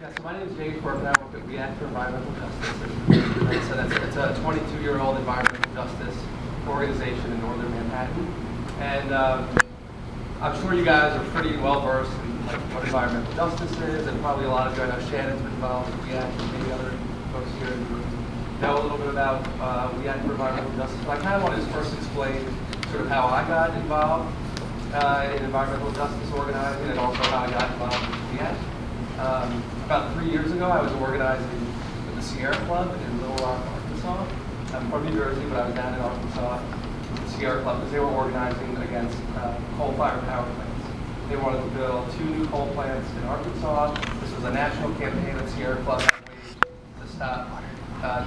Yeah, so my name is James Burke, and I work at We Act for Environmental Justice. And so it's a 22-year-old environmental justice organization in northern Manhattan. And I'm sure you guys are pretty well versed in like what environmental justice is, and probably a lot of you, I know Shannon's been involved with We Act, and maybe other folks here in the room know a little bit about We Act for Environmental Justice. But I kind of want to first explain sort of how I got involved in environmental justice organizing, and also how I got involved with We Act. About 3 years ago, I was organizing with the Sierra Club in Little Rock, Arkansas. I'm from New Jersey, but I was down in Arkansas with the Sierra Club because they were organizing against coal-fired power plants. They wanted to build 2 new coal plants in Arkansas. This was a national campaign that Sierra Club had waged to stop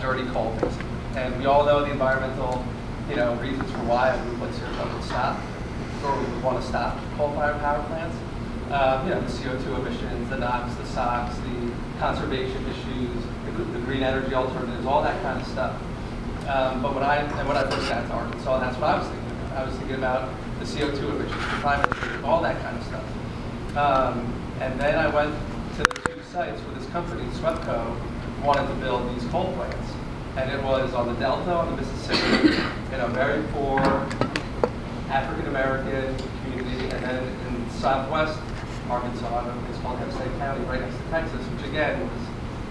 dirty coal, basically. And we all know the environmental, reasons for why a group like Sierra Club would stop, or we would want to stop coal-fired power plants. The CO2 emissions, the NOx, the SOx, the conservation issues, the green energy alternatives, all that kind of stuff. But when I first got to Arkansas, that's what I was thinking about. I was thinking about the CO2 emissions, the climate change, all that kind of stuff. And then I went to the 2 sites where this company, SWEPCO, wanted to build these coal plants. And it was on the Delta, on the Mississippi, in a very poor African-American community, and then in Southwest Arkansas, in a place called Hempstead County, right next to Texas, which again was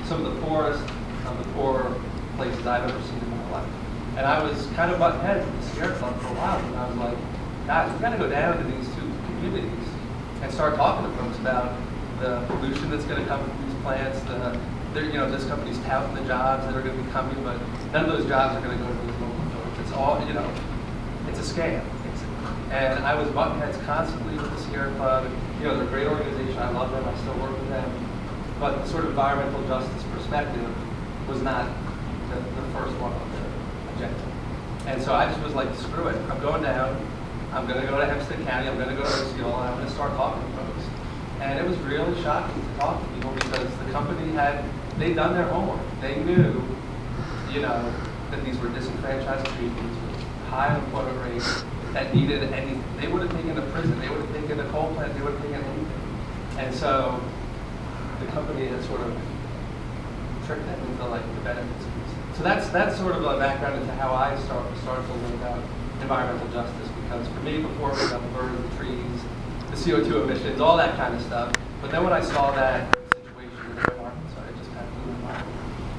some of the poorest of the poor places I've ever seen in my life. And I was kind of butting heads with the Sierra Club for a while, and I was like, guys, we've got to go down to these 2 communities and start talking to folks about the pollution that's going to come from these plants. This company's touting the jobs that are going to be coming, but none of those jobs are going to go to those local folks. It's all, it's a scam. And I was butting heads constantly with the Sierra Club. They're a great organization. I love them. I still work with them. But the sort of environmental justice perspective was not the first one on their agenda. And so I just was like, screw it. I'm going down. I'm going to go to Hempstead County. I'm going to go to Osceola, and I'm going to start talking to folks. And it was really shocking to talk to people because the company they'd done their homework. They knew, that these were disenfranchised communities with high unemployment rates, that needed anything. They would have taken a prison, they would have taken a coal plant, they would have taken anything. And so the company had sort of tricked them into the benefits. So that's sort of a background into how I started to learn about environmental justice, because for me, before it was about the birds, the trees, the CO2 emissions, all that kind of stuff. But then when I saw that situation in Arkansas, it just kind of blew my mind.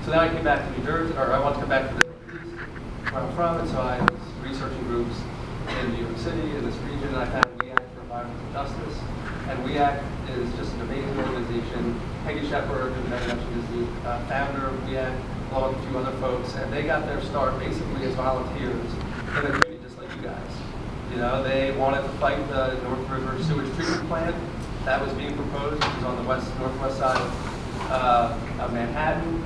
So then I came back to New Jersey, or I wanted to come back to the Northeast, where I'm from, and so I was researching groups in New York City, in this region, and I found We Act for Environmental Justice. And We Act is just an amazing organization. Peggy Shepard, who I mentioned, is the founder of We Act, along with a few other folks, and they got their start basically as volunteers in a community just like you guys. They wanted to fight the North River sewage treatment plant that was being proposed, which is on the northwest side of Manhattan.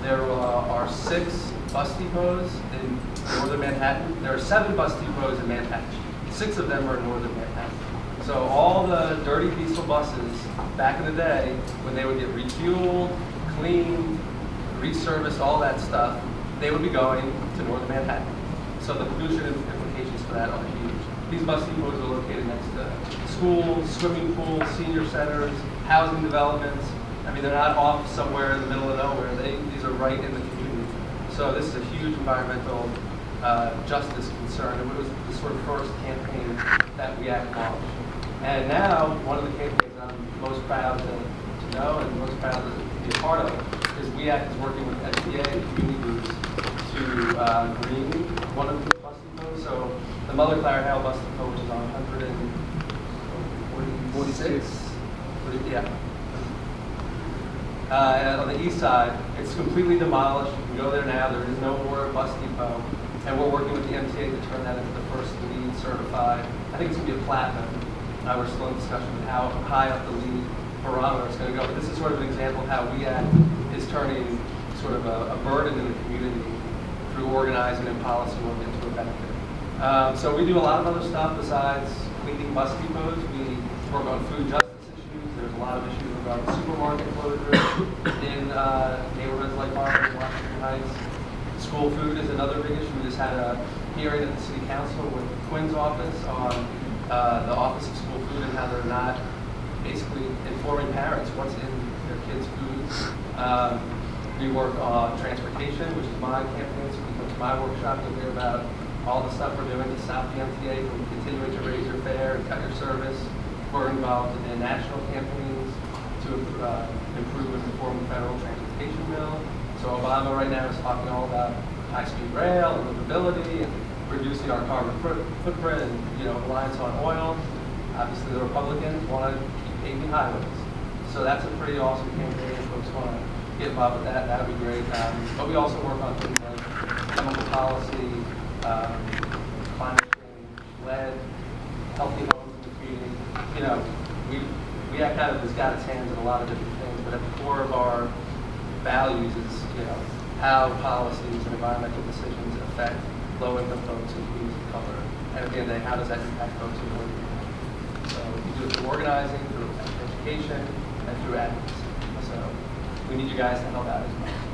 There are 6 bus depots in northern Manhattan. There are 7 bus depots in Manhattan. 6 of them are in northern Manhattan. So all the dirty diesel buses back in the day, when they would get refueled, cleaned, reserviced, all that stuff, they would be going to northern Manhattan. So the pollution implications for that are huge. These bus depots are located next to schools, swimming pools, senior centers, housing developments. I mean, they're not off somewhere in the middle of nowhere. These are right in the community. So this is a huge environmental justice concern. It was the sort of first campaign that We Act launched. And now, one of the campaigns I'm most proud to know and most proud to be a part of is We Act is working with SBA and community groups to green one of the bus depots. So the Mother Claire Hale bus depot, which is on 146. Yeah. And on the east side, it's completely demolished. You can go there now. There is no more bus depot. And we're working with the MTA to turn that into the first LEED certified. I think it's going to be a platinum. We're still in discussion with how high up the LEED barometer is going to go. But this is sort of an example of how We Act is turning sort of a burden in the community through organizing and policy work into a benefit. So we do a lot of other stuff besides cleaning bus depots. We work on food justice issues. There's a lot of issues regarding supermarket closures in neighborhoods like Harlem and Washington Heights. School food is another big issue. We just had a hearing at the City Council with Quinn's office on the Office of School Food and how they're not basically informing parents what's in their kids' food. We work on transportation, which is my campaign, so we go to my workshop, you'll hear about all the stuff we're doing to stop the MTA from continuing to raise your fare and cut your service. We're involved in national campaigns to improve and reform the federal transportation bill. So Obama right now is talking all about high-speed rail and livability and reducing our carbon footprint and reliance on oil. Obviously, the Republicans want to keep paving highways. So that's a pretty awesome campaign. If folks want to get involved with that, that would be great. But we also work on things like chemical policy, climate change, lead, healthy homes in the community. We have kind of got its hands in a lot of different things, but at the core of our values is how policies and environmental decisions affect low-income folks and communities of color. And at the end of the day, how does that impact folks who live here? So we do it through organizing, through education, and through advocacy. So we need you guys to help out as well.